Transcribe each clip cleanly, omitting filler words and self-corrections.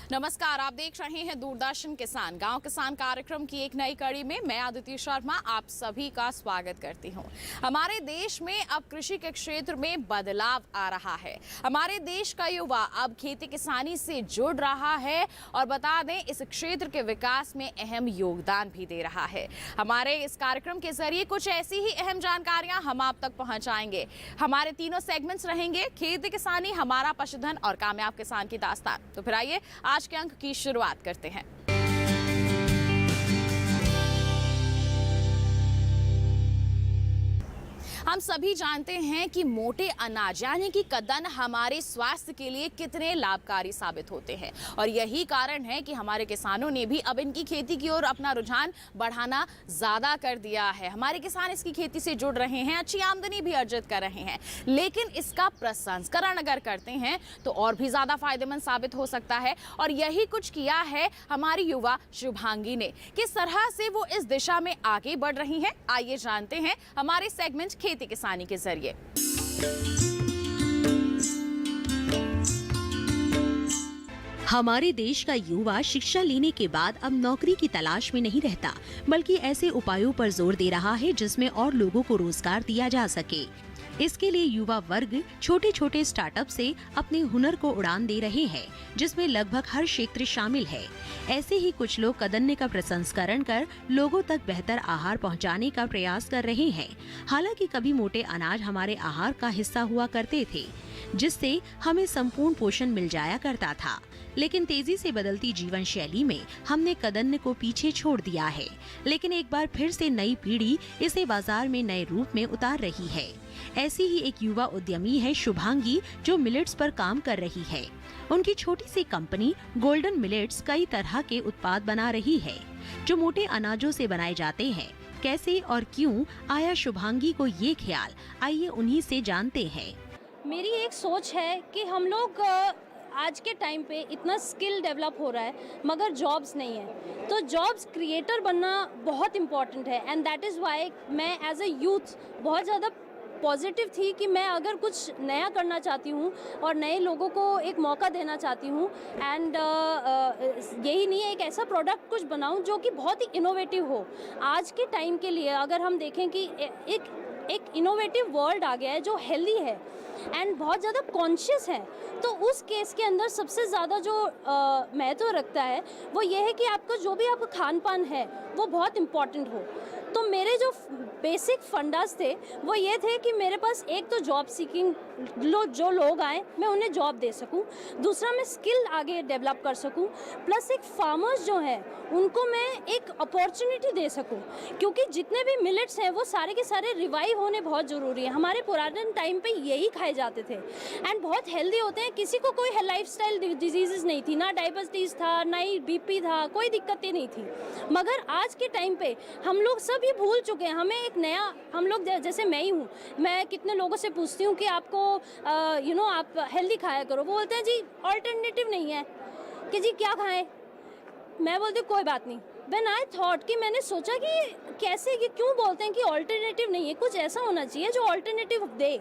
नमस्कार, आप देख रहे हैं दूरदर्शन किसान गांव किसान कार्यक्रम की एक नई कड़ी में मैं अदिति शर्मा आप सभी का स्वागत करती हूं। हमारे देश में अब कृषि के क्षेत्र में बदलाव आ रहा है। हमारे देश का युवा अब खेती किसानी से जुड़ रहा है और बता दें इस क्षेत्र के विकास में अहम योगदान भी दे रहा है। हमारे इस कार्यक्रम के जरिए कुछ ऐसी ही अहम जानकारियां हम आप तक पहुंचाएंगे। हमारे तीनों सेगमेंट्स रहेंगे, खेती किसानी, हमारा पशुधन और कामयाब किसान की दास्तान। तो फिर आइए आज के अंक की शुरुआत करते हैं। हम सभी जानते हैं कि मोटे अनाज यानी कि कद्दन हमारे स्वास्थ्य के लिए कितने लाभकारी साबित होते हैं और यही कारण है कि हमारे किसानों ने भी अब इनकी खेती की ओर अपना रुझान बढ़ाना ज़्यादा कर दिया है। हमारे किसान इसकी खेती से जुड़ रहे हैं, अच्छी आमदनी भी अर्जित कर रहे हैं, लेकिन इसका प्रसंस्करण अगर करते हैं तो और भी ज़्यादा फायदेमंद साबित हो सकता है और यही कुछ किया है हमारी युवा शुभांगी ने। किस तरह से वो इस दिशा में आगे बढ़ रही हैं, आइए जानते हैं हमारे सेगमेंट खेती किसानी के जरिए। हमारे देश का युवा शिक्षा लेने के बाद अब नौकरी की तलाश में नहीं रहता, बल्कि ऐसे उपायों पर जोर दे रहा है जिसमें और लोगों को रोजगार दिया जा सके। इसके लिए युवा वर्ग छोटे छोटे स्टार्टअप से अपने हुनर को उड़ान दे रहे हैं, जिसमें लगभग हर क्षेत्र शामिल है। ऐसे ही कुछ लोग कद्दन का प्रसंस्करण कर लोगों तक बेहतर आहार पहुंचाने का प्रयास कर रहे हैं। हालांकि कभी मोटे अनाज हमारे आहार का हिस्सा हुआ करते थे, जिससे हमें संपूर्ण पोषण मिल जाया करता था, लेकिन तेजी से बदलती जीवन शैली में हमने कद्दन को पीछे छोड़ दिया है। लेकिन एक बार फिर से नई पीढ़ी इसे बाजार में नए रूप में उतार रही है। ऐसी ही एक युवा उद्यमी है शुभांगी, जो मिलेट्स पर काम कर रही है। उनकी छोटी सी कंपनी गोल्डन मिलेट्स कई तरह के उत्पाद बना रही है, जो मोटे अनाजों से बनाए जाते हैं। कैसे और क्यों आया शुभांगी को ये ख्याल, आइए उन्हीं से जानते हैं। मेरी एक सोच है कि हम लोग आज के टाइम पे इतना स्किल डेवलप हो रहा है मगर जॉब्स नहीं है, तो जॉब्स क्रिएटर बनना बहुत इम्पॉर्टेंट है। एंड दैट इज़ वाई मैं एज अ यूथ बहुत ज़्यादा पॉजिटिव थी कि मैं अगर कुछ नया करना चाहती हूँ और नए लोगों को एक मौका देना चाहती हूँ एंड यही नहीं है, एक ऐसा प्रोडक्ट कुछ बनाऊँ जो कि बहुत ही इनोवेटिव हो। आज के टाइम के लिए अगर हम देखें कि एक इनोवेटिव वर्ल्ड आ गया है जो हेल्दी है एंड बहुत ज़्यादा कॉन्शियस है, तो उस केस के अंदर सबसे ज़्यादा जो महत्व रखता है वो ये है कि आपका जो भी आपका खान पान है वो बहुत इम्पॉर्टेंट हो। तो मेरे जो बेसिक फंडास थे वो ये थे कि मेरे पास एक तो जॉब सीकिंग जो लोग आए मैं उन्हें जॉब दे सकूं, दूसरा मैं स्किल आगे डेवलप कर सकूं, प्लस एक फार्मर्स जो हैं उनको मैं एक अपॉर्चुनिटी दे सकूं, क्योंकि जितने भी मिलेट्स हैं वो सारे के सारे रिवाइव होने बहुत ज़रूरी है। हमारे पुराने टाइम पे यही खाए जाते थे एंड बहुत हेल्दी होते हैं, किसी को कोई लाइफस्टाइल डिजीज़ नहीं थी, ना डायबिटीज़ था, ना ही बीपी था, कोई दिक्कतें नहीं थी। मगर आज के टाइम पे हम लोग सब ये भूल चुके हैं। हमें एक नया, हम लोग जैसे मैं ही हूँ, मैं कितने लोगों से पूछती हूँ कि आपको आप हेल्दी खाया करो, वो बोलते हैं जी ऑल्टरनेटिव नहीं है कि जी क्या खाएं। मैं बोलती हूँ कोई बात नहीं। व्हेन आई थॉट कि मैंने सोचा कि कैसे, ये क्यों बोलते हैं कि ऑल्टरनेटिव नहीं है, कुछ ऐसा होना चाहिए जो alternative they.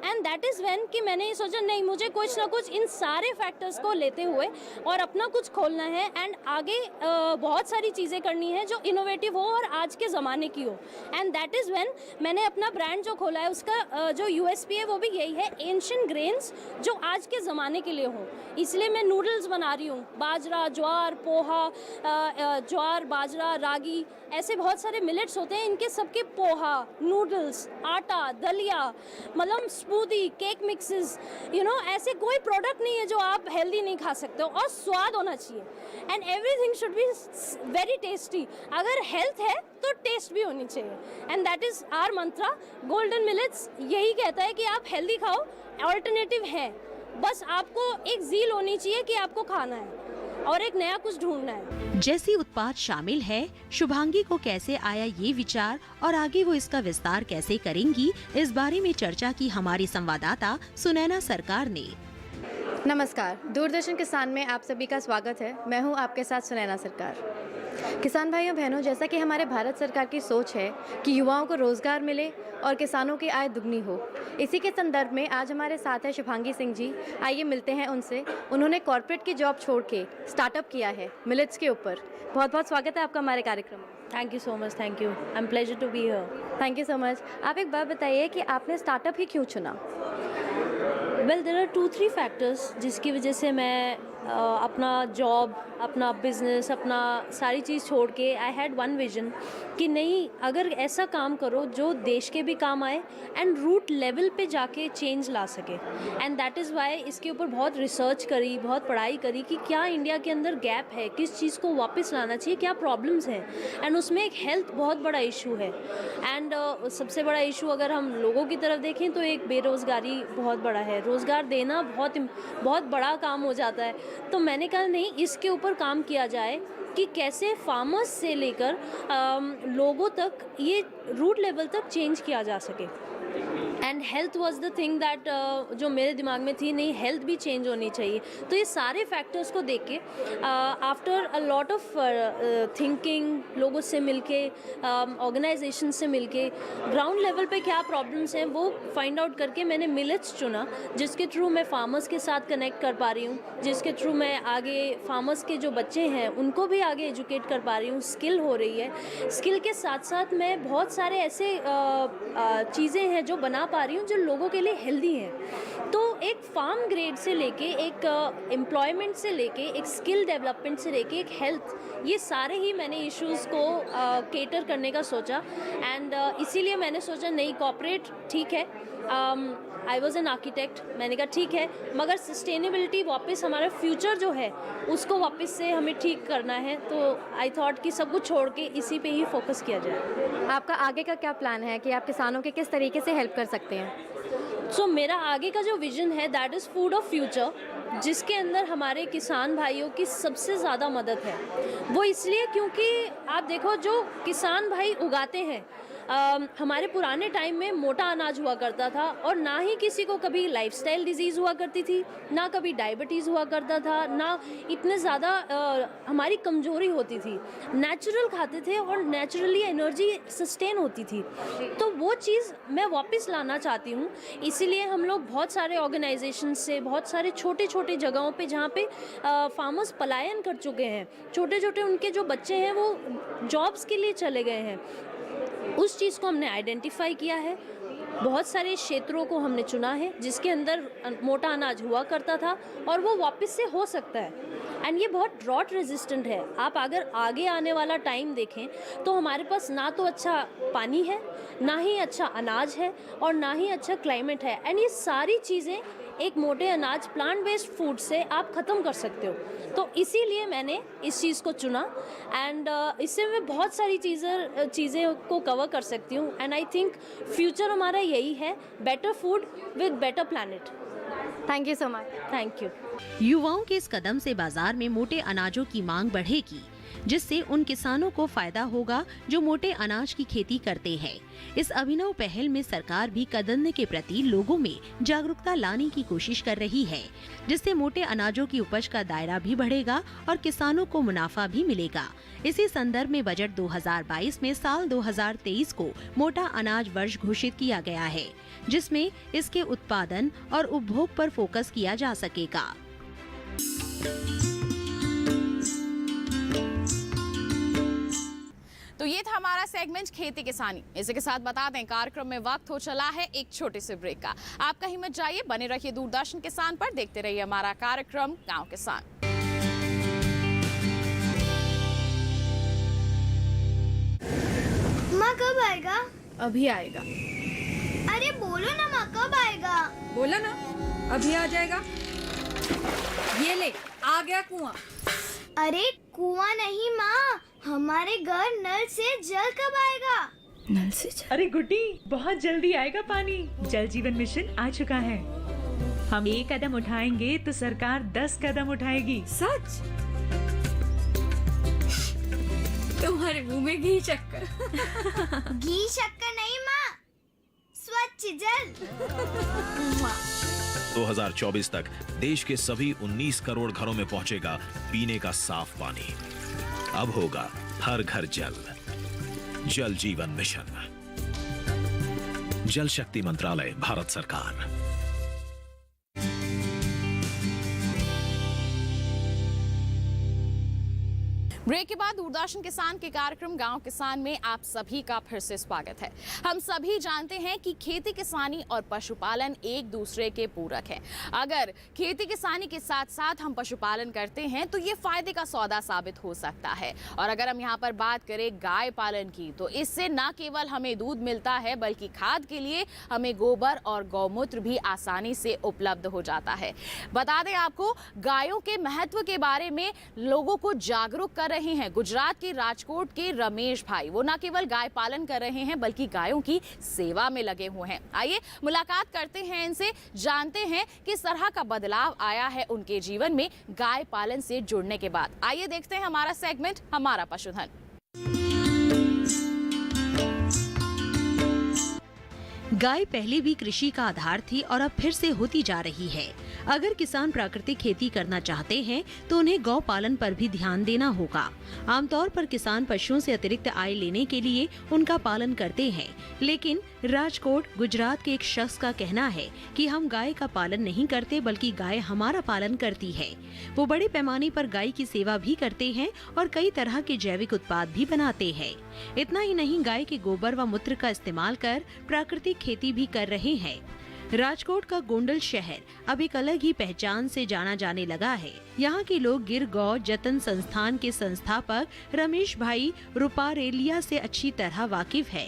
And that is when कि मैंने ये सोचा नहीं, मुझे कुछ ना कुछ इन सारे फैक्टर्स को लेते हुए और अपना कुछ खोलना है एंड आगे बहुत सारी चीज़ें करनी है जो इनोवेटिव हो और आज के ज़माने की हो। एंड दैट इज़ व्हेन मैंने अपना ब्रांड जो खोला है उसका जो यूएसपी है वो भी यही है, एंशिएंट ग्रेन्स जो आज के ज़माने के लिए हो। इसलिए मैं नूडल्स बना रही हूँ, बाजरा, ज्वार, पोहा, ज्वार, बाजरा, रागी, ऐसे बहुत सारे मिलेट्स होते हैं, इनके सबके पोहा, नूडल्स, आटा, दलिया, मतलब स्मूदी, केक मिक्सेस, ऐसे कोई प्रोडक्ट नहीं है जो आप हेल्दी नहीं खा सकते हो और स्वाद होना चाहिए। And everything should be very tasty. अगर हेल्थ है तो टेस्ट भी होनी चाहिए and that is our mantra. Golden millets यही कहता है कि आप हेल्दी खाओ, ऑल्टरनेटिव है, बस आपको एक ज़ील होनी चाहिए कि आपको खाना है और एक नया कुछ ढूंढना है। जैसी उत्पाद शामिल है, शुभांगी को कैसे आया ये विचार और आगे वो इसका विस्तार कैसे करेंगी, इस बारे में चर्चा की हमारी संवाददाता सुनैना सरकार ने। नमस्कार, दूरदर्शन किसान में आप सभी का स्वागत है। मैं हूं आपके साथ सुनैना सरकार। किसान भाइयों बहनों, जैसा कि हमारे भारत सरकार की सोच है कि युवाओं को रोज़गार मिले और किसानों की आय दुगनी हो, इसी के संदर्भ में आज हमारे साथ है शुभांगी सिंह जी। आइए मिलते हैं उनसे। उन्होंने कॉर्पोरेट की जॉब छोड़ के स्टार्टअप किया है मिलेट्स के ऊपर। बहुत बहुत स्वागत है आपका हमारे कार्यक्रम में। Thank you so much, thank you, I am pleasure to be here. Thank you so much. आप एक बात बताइए कि आपने स्टार्टअप ही क्यों चुना? वेल, देयर आर 2-3 फैक्टर्स जिसकी वजह से मैं अपना जॉब, अपना बिजनेस, अपना सारी चीज़ छोड़ के आई हैड वन विजन कि नहीं, अगर ऐसा काम करो जो देश के भी काम आए एंड रूट लेवल पे जाके चेंज ला सके। एंड दैट इज़ वाई इसके ऊपर बहुत रिसर्च करी, बहुत पढ़ाई करी कि क्या इंडिया के अंदर गैप है, किस चीज़ को वापस लाना चाहिए, क्या प्रॉब्लम्स हैं। एंड उसमें एक हेल्थ बहुत बड़ा इशू है। एंड सबसे बड़ा इशू अगर हम लोगों की तरफ देखें तो एक बेरोज़गारी बहुत बड़ा है। रोज़गार देना बहुत बड़ा काम हो जाता है। तो मैंने कहा नहीं, इसके ऊपर काम किया जाए कि कैसे फार्मर्स से लेकर लोगों तक ये रूट लेवल तक चेंज किया जा सके। And health was the thing that जो मेरे दिमाग में थी, नहीं हेल्थ भी चेंज होनी चाहिए। तो ये सारे फैक्टर्स को देख के after a lot of thinking, लोगों से मिलके, ऑर्गेनाइजेशन से मिलके, ग्राउंड लेवल पे क्या प्रॉब्लम्स हैं वो फाइंड आउट करके मैंने मिलेट्स चुना, जिसके थ्रू मैं फार्मर्स के साथ कनेक्ट कर पा रही हूँ, जिसके थ्रू मैं आगे फार्मर्स के जो बच्चे हैं उनको भी आगे एजुकेट कर पा रही हूँ। स्किल हो रही है। स्किल के साथ साथ मैं बहुत सारे ऐसे चीज़ें हैं जो बना पा रही हूँ जो लोगों के लिए हेल्दी हैं। तो एक फार्म ग्रेड से लेके, एक एम्प्लॉयमेंट से लेके, एक स्किल डेवलपमेंट से लेके, एक हेल्थ, ये सारे ही मैंने इश्यूज़ को केटर करने का सोचा। एंड इसीलिए मैंने सोचा नहीं, कॉर्पोरेट ठीक है। आई वॉज एन आर्किटेक्ट, मैंने कहा ठीक है, मगर सस्टेनेबिलिटी वापस हमारा फ्यूचर जो है उसको वापस से हमें ठीक करना है। तो आई थॉट कि सब कुछ छोड़ के इसी पे ही फोकस किया जाए। आपका आगे का क्या प्लान है कि आप किसानों के किस तरीके से हेल्प कर सकते हैं? सो मेरा आगे का जो विजन है that is food of future, जिसके अंदर हमारे किसान भाइयों की सबसे ज़्यादा मदद है। वो इसलिए क्योंकि आप देखो, जो किसान भाई उगाते हैं, हमारे पुराने टाइम में मोटा अनाज हुआ करता था और ना ही किसी को कभी लाइफस्टाइल डिजीज़ हुआ करती थी, ना कभी डायबिटीज़ हुआ करता था, ना इतने ज़्यादा हमारी कमज़ोरी होती थी। नेचुरल खाते थे और नेचुरली एनर्जी सस्टेन होती थी। तो वो चीज़ मैं वापस लाना चाहती हूँ। इसीलिए हम लोग बहुत सारे ऑर्गेनाइजेशन से, बहुत सारे छोटे छोटे जगहों पे जहाँ पे फार्मर्स पलायन कर चुके हैं, छोटे छोटे उनके जो बच्चे हैं वो जॉब्स के लिए चले गए हैं, उस चीज़ को हमने आइडेंटिफाई किया है। बहुत सारे क्षेत्रों को हमने चुना है जिसके अंदर मोटा अनाज हुआ करता था और वो वापस से हो सकता है। एंड ये बहुत ड्रॉट रेजिस्टेंट है। आप अगर आगे आने वाला टाइम देखें तो हमारे पास ना तो अच्छा पानी है, ना ही अच्छा अनाज है और ना ही अच्छा क्लाइमेट है। एंड ये सारी चीज़ें एक मोटे अनाज, प्लांट बेस्ड फूड से आप ख़त्म कर सकते हो। तो इसीलिए मैंने इस चीज़ को चुना। एंड इससे मैं बहुत सारी चीज़ें को कवर कर सकती हूँ। एंड आई थिंक फ्यूचर हमारा यही है, better food with better planet. Thank you so much. Thank you. युवाओं के इस कदम से बाजार में मोटे अनाजों की मांग बढ़ेगी, जिससे उन किसानों को फायदा होगा जो मोटे अनाज की खेती करते हैं। इस अभिनव पहल में सरकार भी कदन्न के प्रति लोगों में जागरूकता लाने की कोशिश कर रही है, जिससे मोटे अनाजों की उपज का दायरा भी बढ़ेगा और किसानों को मुनाफा भी मिलेगा। इसी संदर्भ में बजट 2022 में साल 2023 को मोटा अनाज वर्ष घोषित किया गया है, जिसमें इसके उत्पादन और उपभोग पर फोकस किया जा सकेगा। तो ये था हमारा सेगमेंट खेती किसानी। इसी के साथ बता दें कार्यक्रम में वक्त हो चला है एक छोटे से ब्रेक का। आपका हिम्मत जाइए, बने रहिए दूरदर्शन किसान पर, देखते रहिए हमारा कार्यक्रम गांव किसान। माँ कब आएगा? अभी आएगा। अरे बोलो ना माँ, कब आएगा? बोला ना, अभी आ जाएगा। ये ले, आ गया कुआं। अरे कुआं नहीं माँ, हमारे घर नल से जल कब आएगा? नल से जल? अरे गुड्डी, बहुत जल्दी आएगा पानी। जल जीवन मिशन आ चुका है। हम 1 कदम उठाएंगे तो सरकार 10 कदम उठाएगी। सच? तुम्हारे मुंह में घी शक्कर। घी शक्कर नहीं माँ, स्वच्छ जल। 2024 तक देश के सभी 19 करोड़ घरों में पहुंचेगा पीने का साफ पानी। अब होगा हर घर जल। जल जीवन मिशन, जल शक्ति मंत्रालय, भारत सरकार। ब्रेक के बाद दूरदर्शन किसान के कार्यक्रम गांव किसान में आप सभी का फिर से स्वागत है। हम सभी जानते हैं कि खेती किसानी और पशुपालन एक दूसरे के पूरक है। अगर खेती किसानी के साथ साथ हम पशुपालन करते हैं तो ये फायदे का सौदा साबित हो सकता है। और अगर हम यहाँ पर बात करें गाय पालन की, तो इससे न केवल हमें दूध मिलता है बल्कि खाद के लिए हमें गोबर और गौमूत्र भी आसानी से उपलब्ध हो जाता है। बता दें आपको, गायों के महत्व के बारे में लोगों को जागरूक कर रहे हैं गुजरात के राजकोट के रमेश भाई। वो न केवल गाय पालन कर रहे हैं बल्कि गायों की सेवा में लगे हुए हैं। आइए मुलाकात करते हैं इनसे, जानते हैं किस तरह का बदलाव आया है उनके जीवन में गाय पालन से जुड़ने के बाद। आइए देखते हैं हमारा सेगमेंट हमारा पशुधन। गाय पहले भी कृषि का आधार थी और अब फिर से होती जा रही है। अगर किसान प्राकृतिक खेती करना चाहते हैं तो उन्हें गौ पालन पर भी ध्यान देना होगा। आमतौर पर किसान पशुओं से अतिरिक्त आय लेने के लिए उनका पालन करते हैं, लेकिन राजकोट गुजरात के एक शख्स का कहना है कि हम गाय का पालन नहीं करते बल्कि गाय हमारा पालन करती है। वो बड़े पैमाने पर गाय की सेवा भी करते हैं और कई तरह के जैविक उत्पाद भी बनाते हैं। इतना ही नहीं, गाय के गोबर व मूत्र का इस्तेमाल कर प्राकृतिक खेती भी कर रहे हैं। राजकोट का गोंडल शहर अब एक अलग ही पहचान से जाना जाने लगा है। यहाँ के लोग गिर गौ जतन संस्थान के संस्थापक रमेश भाई रुपारेलिया से अच्छी तरह वाकिफ है।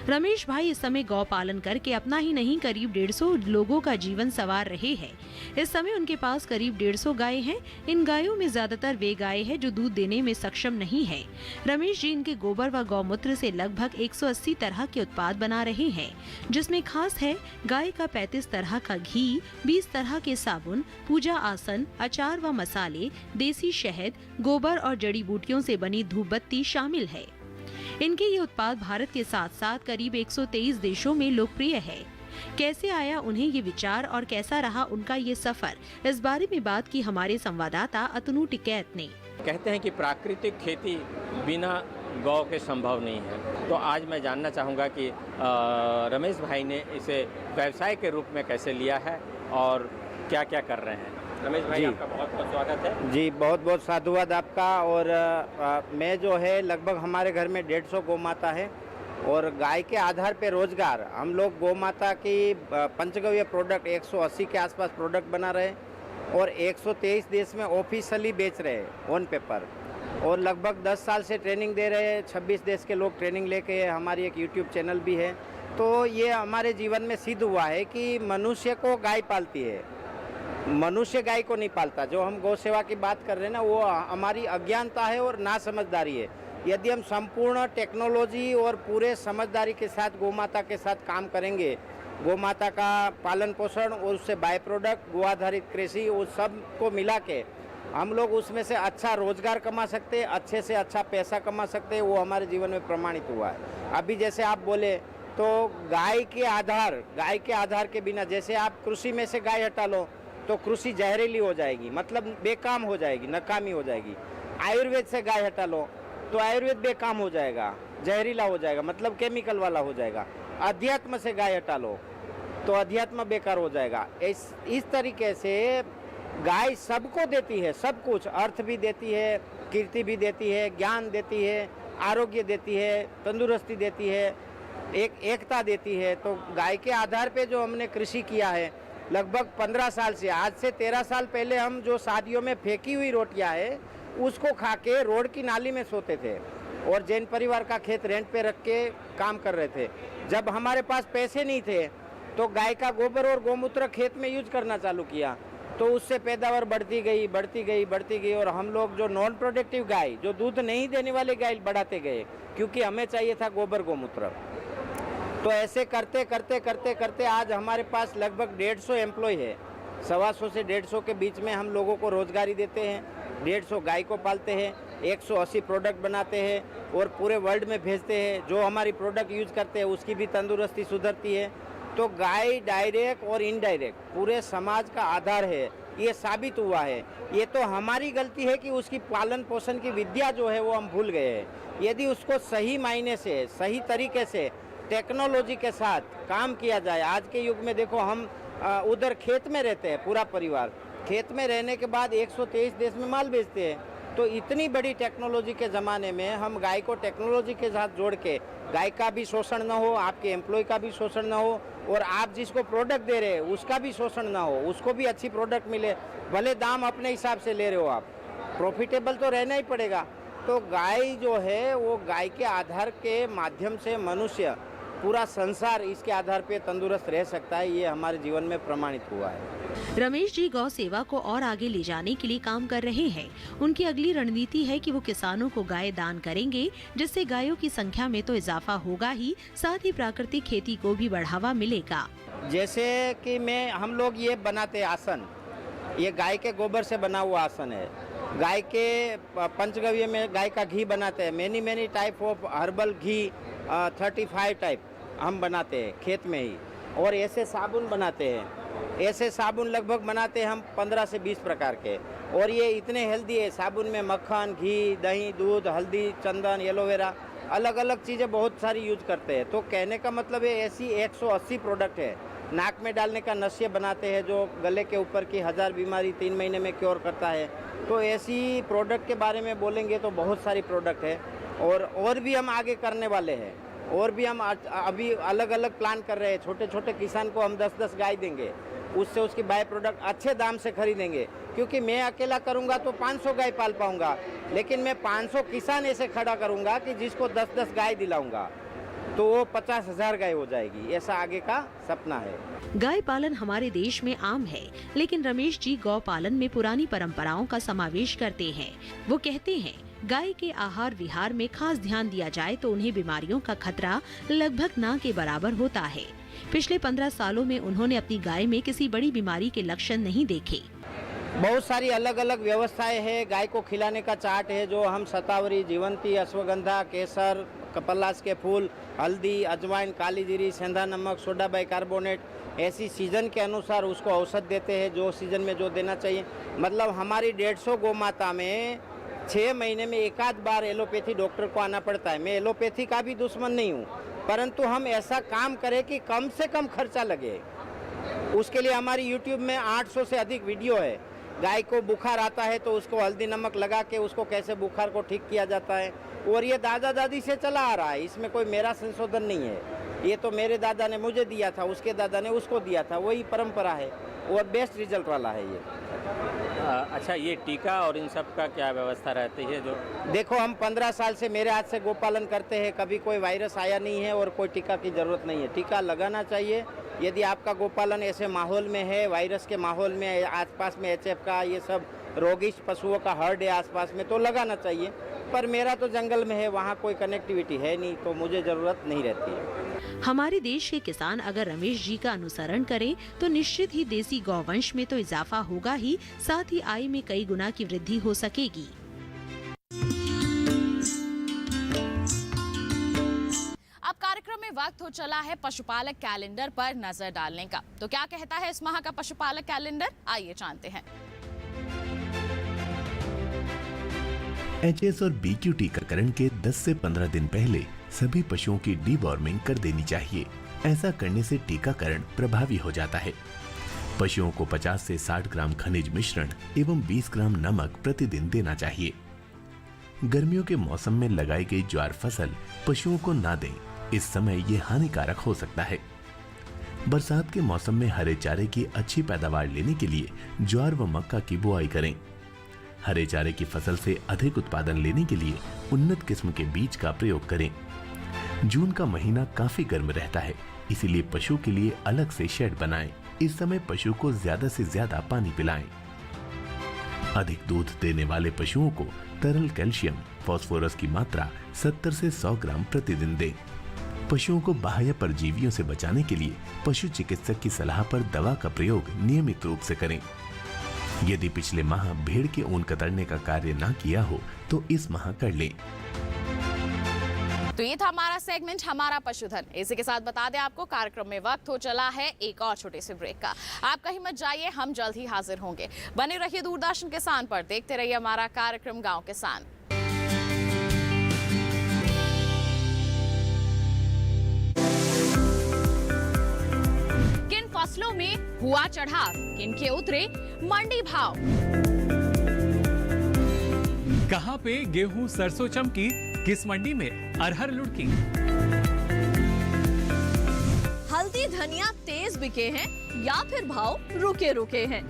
रमेश भाई इस समय गौ पालन करके अपना ही नहीं करीब 150 लोगों का जीवन संवार रहे हैं। इस समय उनके पास करीब 150 गायें हैं। इन गायों में ज्यादातर वे गायें हैं जो दूध देने में सक्षम नहीं है। रमेश जी इनके गोबर व गौमूत्र से लगभग 180 तरह के उत्पाद बना रहे हैं, जिसमें खास है गाय का 35 तरह का घी, 20 तरह के साबुन, पूजा आसन, अचार व मसाले, देसी शहद, गोबर और जड़ी बूटियों से बनी धूप बत्ती शामिल है। इनके ये उत्पाद भारत के साथ साथ करीब 123 देशों में लोकप्रिय है। कैसे आया उन्हें ये विचार और कैसा रहा उनका ये सफर, इस बारे में बात की हमारे संवाददाता अतनु टिकैत ने। कहते हैं कि प्राकृतिक खेती बिना गौ के संभव नहीं है, तो आज मैं जानना चाहूँगा कि रमेश भाई ने इसे व्यवसाय के रूप में कैसे लिया है और क्या क्या कर रहे हैं। रमेश भाई, आपका बहुत बहुत स्वागत है। जी, बहुत बहुत साधुवाद आपका। और मैं जो है लगभग हमारे घर में 150 गौ माता है और गाय के आधार पे रोजगार हम लोग गौ माता की पंचगव्य प्रोडक्ट 180 के आसपास प्रोडक्ट बना रहे हैं और 123 देश में ऑफिशियली बेच रहे हैं ऑन पेपर, और लगभग 10 साल से ट्रेनिंग दे रहे हैं। 26 देश के लोग ट्रेनिंग लेके, हमारी एक यूट्यूब चैनल भी है। तो ये हमारे जीवन में सिद्ध हुआ है कि मनुष्य को गाय पालती है, मनुष्य गाय को नहीं पालता। जो हम गौ सेवा की बात कर रहे हैं ना, वो हमारी अज्ञानता है और ना समझदारी है। यदि हम संपूर्ण टेक्नोलॉजी और पूरे समझदारी के साथ गौ माता के साथ काम करेंगे, गौ माता का पालन पोषण और उससे बाय प्रोडक्ट, गो आधारित कृषि, उस सब को मिला के हम लोग उसमें से अच्छा रोजगार कमा सकते हैं, अच्छे से अच्छा पैसा कमा सकते हैं। वो हमारे जीवन में प्रमाणित हुआ है। अभी जैसे आप बोले तो गाय के आधार के बिना, जैसे आप कृषि में से गाय हटा लो तो कृषि जहरीली हो जाएगी, मतलब बेकाम हो जाएगी, नाकामी हो जाएगी। आयुर्वेद से गाय हटा लो तो आयुर्वेद बेकाम हो जाएगा, जहरीला हो जाएगा, मतलब केमिकल वाला हो जाएगा। अध्यात्म से गाय हटा लो तो अध्यात्म बेकार हो जाएगा। इस तरीके से गाय सबको देती है, सब कुछ, अर्थ भी देती है, कीर्ति भी देती है, ज्ञान देती है, आरोग्य देती है, तंदुरुस्ती देती है, एकता देती है। तो गाय के आधार पे जो हमने कृषि किया है लगभग 15 साल से, आज से 13 साल पहले हम जो शादियों में फेंकी हुई रोटियां है उसको खा के रोड की नाली में सोते थे और जैन परिवार का खेत रेंट पे रख के काम कर रहे थे। जब हमारे पास पैसे नहीं थे तो गाय का गोबर और गौमूत्र खेत में यूज करना चालू किया, तो उससे पैदावार बढ़ती गई और हम लोग जो नॉन प्रोडक्टिव गाय, जो दूध नहीं देने वाले गाय बढ़ाते गए, क्योंकि हमें चाहिए था गोबर गौमूत्र। तो ऐसे करते करते आज हमारे पास लगभग 150 एम्प्लॉय है। 125 से 150 के बीच में हम लोगों को रोजगारी देते हैं। 150 गाय को पालते हैं, 180 प्रोडक्ट बनाते हैं और पूरे वर्ल्ड में भेजते हैं। जो हमारी प्रोडक्ट यूज करते हैं उसकी भी तंदुरुस्ती सुधरती है। तो गाय डायरेक्ट और इनडायरेक्ट पूरे समाज का आधार है। ये साबित हुआ है। ये तो हमारी गलती है कि उसकी पालन पोषण की विद्या जो है वो हम भूल गए हैं। यदि उसको सही मायने से, सही तरीके से, टेक्नोलॉजी के साथ काम किया जाए। आज के युग में देखो, हम उधर खेत में रहते हैं, पूरा परिवार खेत में रहने के बाद 123 देश में माल बेचते हैं। तो इतनी बड़ी टेक्नोलॉजी के ज़माने में हम गाय को टेक्नोलॉजी के साथ जोड़ के, गाय का भी शोषण न हो, आपके एम्प्लॉय का भी शोषण न हो, और आप जिसको प्रोडक्ट दे रहे हैं उसका भी शोषण ना हो, उसको भी अच्छी प्रोडक्ट मिले। भले दाम अपने हिसाब से ले रहे हो, आप प्रॉफिटेबल तो रहना ही पड़ेगा। तो गाय जो है वो गाय के आधार के माध्यम से मनुष्य, पूरा संसार इसके आधार पे तंदुरुस्त रह सकता है। ये हमारे जीवन में प्रमाणित हुआ है। रमेश जी गौ सेवा को और आगे ले जाने के लिए काम कर रहे हैं। उनकी अगली रणनीति है कि वो किसानों को गाय दान करेंगे, जिससे गायों की संख्या में तो इजाफा होगा ही, साथ ही प्राकृतिक खेती को भी बढ़ावा मिलेगा। जैसे कि हम लोग ये बनाते आसन, ये गाय के गोबर से बना हुआ आसन है। गाय के पंचगव्य में गाय का घी बनाते हैं। Many type of herbal ghee 35 type हम बनाते हैं खेत में ही। और ऐसे साबुन बनाते हैं, ऐसे साबुन लगभग बनाते हैं हम 15 से 20 प्रकार के। और ये इतने हेल्दी है। साबुन में मक्खन, घी, दही, दूध, हल्दी, चंदन, एलोवेरा, अलग अलग चीज़ें बहुत सारी यूज करते हैं। तो कहने का मतलब है ऐसी 180 प्रोडक्ट है। नाक में डालने का नस्य बनाते हैं जो गले के ऊपर की 1000 बीमारी 3 महीने में क्योर करता है। तो ऐसी प्रोडक्ट के बारे में बोलेंगे तो बहुत सारी प्रोडक्ट है। और भी हम आगे करने वाले हैं। और भी हम अभी अलग अलग प्लान कर रहे हैं। छोटे छोटे किसान को हम 10-10 गाय देंगे, उससे उसकी बाय प्रोडक्ट अच्छे दाम से खरीदेंगे। क्योंकि मैं अकेला करूंगा तो 500 गाय पाल पाऊंगा, लेकिन मैं 500 किसान ऐसे खड़ा करूंगा कि जिसको 10-10 गाय दिलाऊंगा, तो वो 50,000 गाय हो जाएगी। ऐसा आगे का सपना है। गाय पालन हमारे देश में आम है, लेकिन रमेश जी गौ पालन में पुरानी परंपराओं का समावेश करते हैं। वो कहते हैं गाय के आहार विहार में खास ध्यान दिया जाए तो उन्हें बीमारियों का खतरा लगभग ना के बराबर होता है। पिछले 15 सालों में उन्होंने अपनी गाय में किसी बड़ी बीमारी के लक्षण नहीं देखे। बहुत सारी अलग अलग व्यवस्थाएं हैं। गाय को खिलाने का चार्ट है जो हम शतावरी, जीवंती, अश्वगंधा, केसर, कपलास के फूल, हल्दी, अजवाइन, काली जीरी, सेंधा नमक, सोडा बाइकार्बोनेट, ऐसी सीजन के अनुसार उसको औषध देते हैं जो सीजन में जो देना चाहिए। मतलब हमारी 150 गौ माता में 6 महीने में एक आध बार एलोपैथी डॉक्टर को आना पड़ता है। मैं एलोपैथी का भी दुश्मन नहीं हूँ, परंतु हम ऐसा काम करें कि कम से कम खर्चा लगे। उसके लिए हमारी YouTube में 800 से अधिक वीडियो है। गाय को बुखार आता है तो उसको हल्दी नमक लगा के उसको कैसे बुखार को ठीक किया जाता है। और ये दादा दादी से चला आ रहा है, इसमें कोई मेरा संशोधन नहीं है। ये तो मेरे दादा ने मुझे दिया था, उसके दादा ने उसको दिया था, वही परंपरा है और बेस्ट रिजल्ट वाला है ये। अच्छा, ये टीका और इन सब का क्या व्यवस्था रहती है? जो देखो, हम 15 साल से मेरे हाथ से गोपालन करते हैं, कभी कोई वायरस आया नहीं है और कोई टीका की जरूरत नहीं है। टीका लगाना चाहिए यदि आपका गोपालन ऐसे माहौल में है, वायरस के माहौल में, आसपास में HF का ये सब रोगिष्ठ पशुओं का हर्ड है आसपास में, तो लगाना चाहिए। पर मेरा तो जंगल में है, वहाँ कोई कनेक्टिविटी है नहीं, तो मुझे जरूरत नहीं रहती है। हमारे देश के किसान अगर रमेश जी का अनुसरण करें तो निश्चित ही देसी गौवंश में तो इजाफा होगा ही, साथ ही आय में कई गुना की वृद्धि हो सकेगी। अब कार्यक्रम में वक्त हो चला है पशुपालक कैलेंडर पर नजर डालने का। तो क्या कहता है इस माह का पशुपालक कैलेंडर, आइए जानते हैं। HS और BQ टीकाकरण के 10 से 15 दिन पहले सभी पशुओं की डीवॉर्मिंग कर देनी चाहिए। ऐसा करने से टीकाकरण प्रभावी हो जाता है। पशुओं को 50 से 60 ग्राम खनिज मिश्रण एवं 20 ग्राम नमक प्रतिदिन देना चाहिए। गर्मियों के मौसम में लगाई गई ज्वार फसल पशुओं को ना दें, इस समय ये हानिकारक हो सकता है। बरसात के मौसम में हरे चारे की अच्छी पैदावार लेने के लिए ज्वार व मक्का की बुआई करें। हरे चारे की फसल से अधिक उत्पादन लेने के लिए उन्नत किस्म के बीज का प्रयोग करें। जून का महीना काफी गर्म रहता है, इसीलिए पशु के लिए अलग से शेड बनाएं। इस समय पशु को ज्यादा से ज्यादा पानी पिलाएं। अधिक दूध देने वाले पशुओं को तरल कैल्शियम, फास्फोरस की मात्रा 70 से 100 ग्राम प्रतिदिन दें। पशुओं को बाह्य परजीवियों से बचाने के लिए पशु चिकित्सक की सलाह पर दवा का प्रयोग नियमित रूप से करें। यदि पिछले माह भेड़ के ऊन कतरने का कार्य ना किया हो तो इस माह कर लें। तो ये था हमारा सेगमेंट हमारा पशुधन। इसी के साथ बता दें आपको कार्यक्रम में वक्त हो चला है एक और छोटे से ब्रेक का। आप कहीं मत जाइए, हम जल्द ही हाजिर होंगे। बने रहिए दूरदर्शन किसान पर, देखते रहिए हमारा कार्यक्रम गांव किसान। किन फसलों में हुआ चढ़ाव, किन के उतरे मंडी भाव, कहां पे गेहूं सरसों चमकी, किस मंडी में अरहर लुढ़की। हल्दी धनिया तेज बिके हैं या फिर भाव रुके रुके हैं।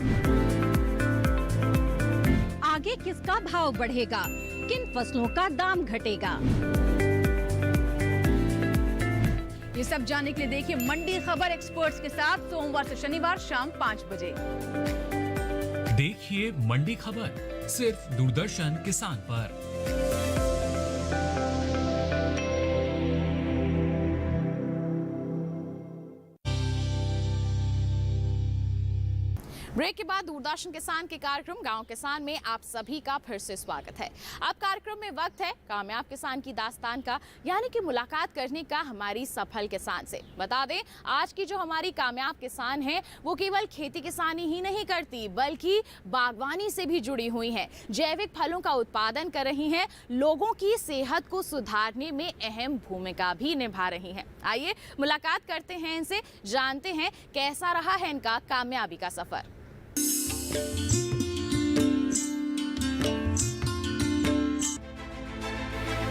आगे किसका भाव बढ़ेगा, किन फसलों का दाम घटेगा, ये सब जानने के लिए देखिए मंडी खबर एक्सपर्ट्स के साथ सोमवार से शनिवार शाम 5 बजे। देखिए मंडी खबर सिर्फ दूरदर्शन किसान पर। ब्रेक के बाद दूरदर्शन किसान के कार्यक्रम गांव किसान में आप सभी का फिर से स्वागत है। अब कार्यक्रम में वक्त है कामयाब किसान की दास्तान का, यानी कि मुलाकात करने का हमारी सफल किसान से। बता दें आज की जो हमारी कामयाब किसान है वो केवल खेती किसानी ही नहीं करती बल्कि बागवानी से भी जुड़ी हुई हैं, जैविक फलों का उत्पादन कर रही हैं, लोगों की सेहत को सुधारने में अहम भूमिका भी निभा रही हैं। आइए मुलाकात करते हैं इनसे, जानते हैं कैसा रहा है इनका कामयाबी का सफर।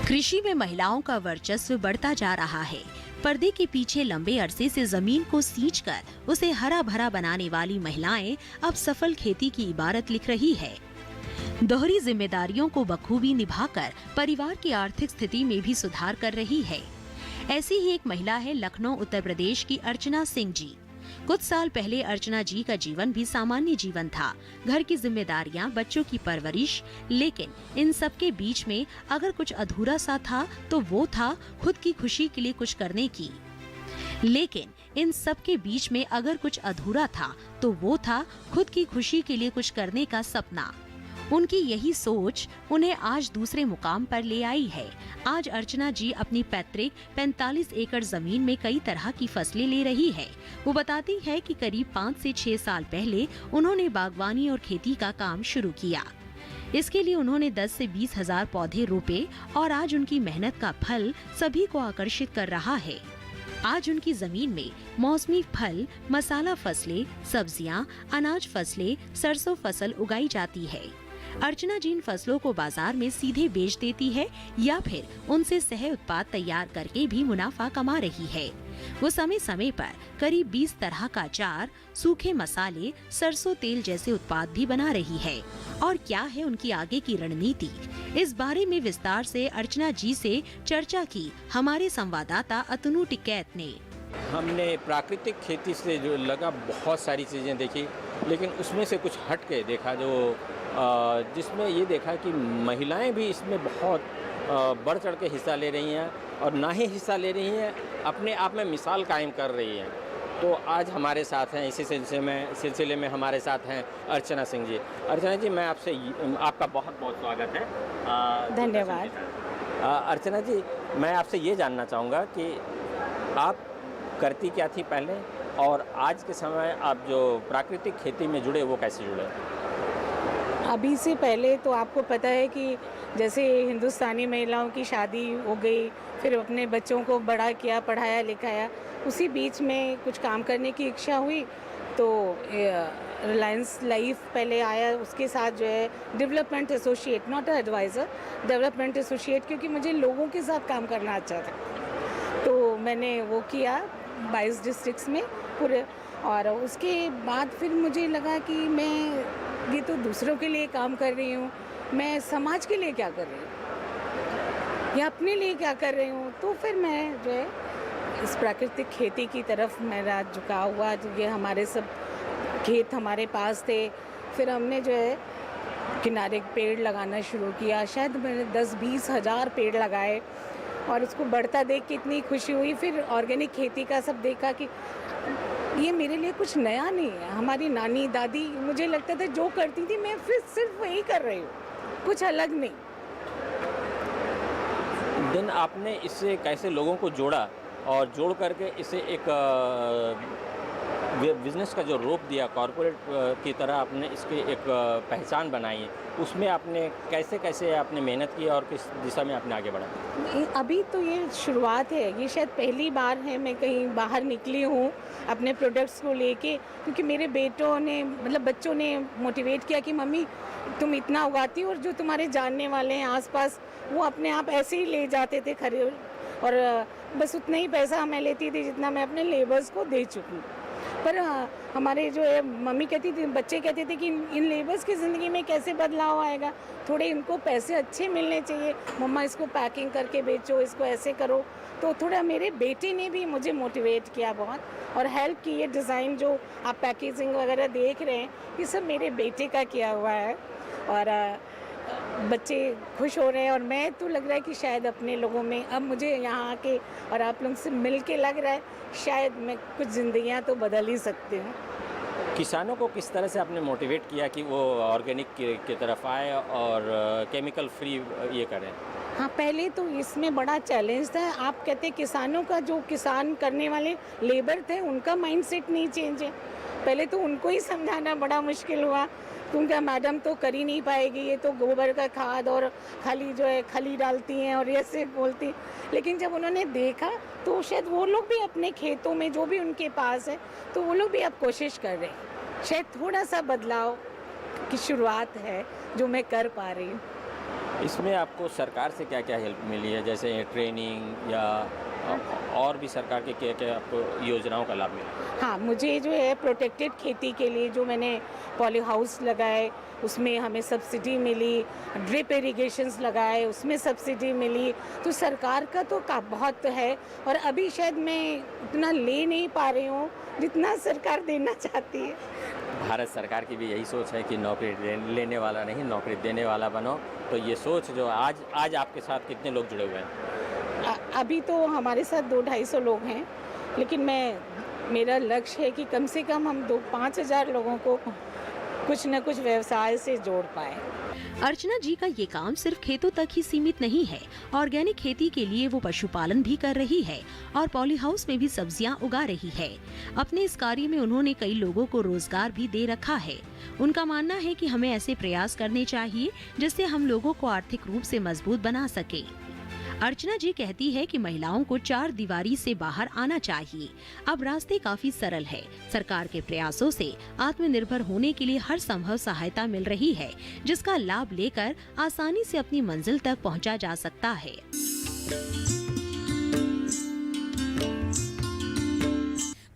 कृषि में महिलाओं का वर्चस्व बढ़ता जा रहा है। पर्दे के पीछे लंबे अरसे से जमीन को सींचकर उसे हरा भरा बनाने वाली महिलाएं अब सफल खेती की इबारत लिख रही है। दोहरी जिम्मेदारियों को बखूबी निभाकर परिवार की आर्थिक स्थिति में भी सुधार कर रही है। ऐसी ही एक महिला है लखनऊ उत्तर प्रदेश की अर्चना सिंह जी। कुछ साल पहले अर्चना जी का जीवन भी सामान्य जीवन था, घर की जिम्मेदारियां, बच्चों की परवरिश, लेकिन इन सब के बीच में अगर कुछ अधूरा सा था तो वो था खुद की खुशी के लिए कुछ करने की। लेकिन इन सब के बीच में अगर कुछ अधूरा था तो वो था खुद की खुशी के लिए कुछ करने का सपना। उनकी यही सोच उन्हें आज दूसरे मुकाम पर ले आई है। आज अर्चना जी अपनी पैतृक 45 एकड़ जमीन में कई तरह की फसलें ले रही है। वो बताती है कि करीब 5 से 6 साल पहले उन्होंने बागवानी और खेती का काम शुरू किया। इसके लिए उन्होंने 10 से 20 हजार पौधे रोपे और आज उनकी मेहनत का फल सभी को आकर्षित कर रहा है। आज उनकी जमीन में मौसमी फल, मसाला फसलें, सब्जियां, अनाज फसलें, सरसों फसल उगाई जाती है। अर्चना जी इन फसलों को बाजार में सीधे बेच देती है या फिर उनसे सह उत्पाद तैयार करके भी मुनाफा कमा रही है। वो समय समय पर करीब 20 तरह का अचार, सूखे मसाले, सरसों तेल जैसे उत्पाद भी बना रही है। और क्या है उनकी आगे की रणनीति, इस बारे में विस्तार से अर्चना जी से चर्चा की हमारे संवाददाता अतनु टिकैत ने। हमने प्राकृतिक खेती से जो लगा बहुत सारी चीज़ें देखी, लेकिन उसमें से कुछ हट के देखा जो जिसमें ये देखा कि महिलाएं भी इसमें बहुत बढ़ चढ़ के हिस्सा ले रही हैं और ना ही हिस्सा ले रही हैं, अपने आप में मिसाल कायम कर रही हैं। तो आज हमारे साथ हैं इसी सिलसिले में हमारे साथ हैं अर्चना सिंह जी। अर्चना जी, मैं आपका बहुत बहुत स्वागत है। धन्यवाद। अर्चना जी, मैं आपसे ये जानना चाहूँगा कि आप करती क्या थी पहले और आज के समय आप जो प्राकृतिक खेती में जुड़े वो कैसे जुड़े? अभी से पहले तो आपको पता है कि जैसे हिंदुस्तानी महिलाओं की शादी हो गई, फिर अपने बच्चों को बड़ा किया, पढ़ाया लिखाया, उसी बीच में कुछ काम करने की इच्छा हुई तो रिलायंस लाइफ पहले आया, उसके साथ जो है development associate, not adviser, development associate, क्योंकि मुझे लोगों के साथ काम करना अच्छा था। तो मैंने वो किया 22 डिस्ट्रिक्ट्स में पूरे, और उसके बाद फिर मुझे लगा कि मैं ये तो दूसरों के लिए काम कर रही हूँ, मैं समाज के लिए क्या कर रही हूँ या अपने लिए क्या कर रही हूँ। तो फिर मैं जो है इस प्राकृतिक खेती की तरफ मेरा झुकाव हुआ। ये हमारे सब खेत हमारे पास थे, फिर हमने जो है किनारे पेड़ लगाना शुरू किया। शायद मैंने 10-20 हज़ार पेड़ लगाए और उसको बढ़ता देख के इतनी खुशी हुई। फिर ऑर्गेनिक खेती का सब देखा कि ये मेरे लिए कुछ नया नहीं है। हमारी नानी दादी, मुझे लगता था जो करती थी मैं फिर सिर्फ वही कर रही हूँ, कुछ अलग नहीं। देन आपने इससे कैसे लोगों को जोड़ा और जोड़ करके इसे एक बिजनेस का जो रूप दिया, कॉरपोरेट की तरह आपने इसकी एक पहचान बनाई, उसमें आपने कैसे कैसे आपने मेहनत की और किस दिशा में आपने आगे बढ़ा? अभी तो ये शुरुआत है, ये शायद पहली बार है मैं कहीं बाहर निकली हूँ अपने प्रोडक्ट्स को लेके, क्योंकि मेरे बेटों ने मतलब बच्चों ने मोटिवेट किया कि मम्मी तुम इतना उगाती हो, और जो तुम्हारे जानने वाले हैं आसपास वो अपने आप ऐसे ही ले जाते थे खरीद, और बस उतना ही पैसा मैं लेती थी जितना मैं अपने लेबर्स को दे चुकी। पर हमारे जो है मम्मी कहती थी, बच्चे कहते थे कि इन लेबर्स की ज़िंदगी में कैसे बदलाव आएगा, थोड़े इनको पैसे अच्छे मिलने चाहिए, मम्मा इसको पैकिंग करके बेचो, इसको ऐसे करो। तो थोड़ा मेरे बेटे ने भी मुझे मोटिवेट किया बहुत और हेल्प की। ये डिज़ाइन जो आप पैकेजिंग वगैरह देख रहे हैं ये सब मेरे बेटे का किया हुआ है, और बच्चे खुश हो रहे हैं। और मैं तो लग रहा है कि शायद अपने लोगों में अब मुझे यहाँ आके और आप लोगों से मिल के लग रहा है शायद मैं कुछ ज़िंदगियाँ तो बदल ही सकती हूँ। किसानों को किस तरह से आपने मोटिवेट किया कि वो ऑर्गेनिक की तरफ आए और केमिकल फ्री ये करें? हाँ, पहले तो इसमें बड़ा चैलेंज था। आप कहते किसानों का, जो किसान करने वाले लेबर थे उनका माइंडसेट नहीं चेंज है। पहले तो उनको ही समझाना बड़ा मुश्किल हुआ, क्योंकि मैडम तो कर ही नहीं पाएगी, ये तो गोबर का खाद और खाली जो है खली डालती हैं और ऐसे बोलती। लेकिन जब उन्होंने देखा तो शायद वो लोग भी अपने खेतों में जो भी उनके पास है तो वो लोग भी अब कोशिश कर रहे हैं। शायद थोड़ा सा बदलाव की शुरुआत है जो मैं कर पा रही हूँ। इसमें आपको सरकार से क्या क्या हेल्प मिली है, जैसे ट्रेनिंग या और भी सरकार के क्या क्या आपको योजनाओं का लाभ मिला? हाँ, मुझे जो है प्रोटेक्टेड खेती के लिए जो मैंने पॉली हाउस लगाए उसमें हमें सब्सिडी मिली, ड्रिप इरिगेशंस लगाए उसमें सब्सिडी मिली। तो सरकार का तो बहुत है, और अभी शायद मैं उतना ले नहीं पा रही हूँ जितना सरकार देना चाहती है। भारत सरकार की भी यही सोच है कि नौकरी लेने वाला नहीं, नौकरी देने वाला बनो। तो ये सोच जो आज आपके साथ कितने लोग जुड़े हुए हैं? अभी तो हमारे साथ 200-250 लोग हैं, लेकिन मेरा लक्ष्य है कि कम से कम हम 5,000 लोगों को कुछ न कुछ व्यवसाय से जोड़ पाए। अर्चना जी का ये काम सिर्फ खेतों तक ही सीमित नहीं है। ऑर्गेनिक खेती के लिए वो पशुपालन भी कर रही है और पॉली हाउस में भी सब्जियां उगा रही है। अपने इस कार्य में उन्होंने कई लोगों को रोजगार भी दे रखा है। उनका मानना है कि हमें ऐसे प्रयास करने चाहिए जिससे हम लोगों को आर्थिक रूप से मजबूत बना सके। अर्चना जी कहती है कि महिलाओं को 4 दीवारी से बाहर आना चाहिए। अब रास्ते काफी सरल है। सरकार के प्रयासों से आत्मनिर्भर होने के लिए हर संभव सहायता मिल रही है, जिसका लाभ लेकर आसानी से अपनी मंजिल तक पहुंचा जा सकता है।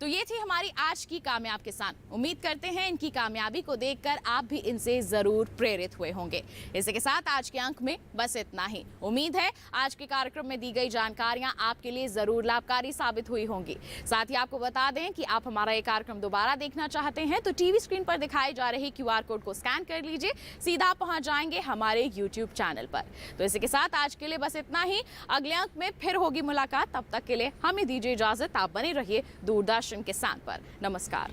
तो ये थी हमारी आज की कामयाब किसान। उम्मीद करते हैं इनकी कामयाबी को देखकर आप भी इनसे जरूर प्रेरित हुए होंगे। इसी के साथ आज के अंक में बस इतना ही। उम्मीद है आज के कार्यक्रम में दी गई जानकारियां आपके लिए जरूर लाभकारी साबित हुई होंगी। साथ ही आपको बता दें कि आप हमारा ये कार्यक्रम दोबारा देखना चाहते हैं तो टीवी स्क्रीन पर दिखाई जा रही QR कोड को स्कैन कर लीजिए, सीधा पहुंच जाएंगे हमारे YouTube चैनल पर। तो इसी के साथ आज के लिए बस इतना ही। अगले अंक में फिर होगी मुलाकात। तब तक के लिए हमें दीजिए इजाजत। आप बने रहिए दूरदर्शन किसान पर। नमस्कार।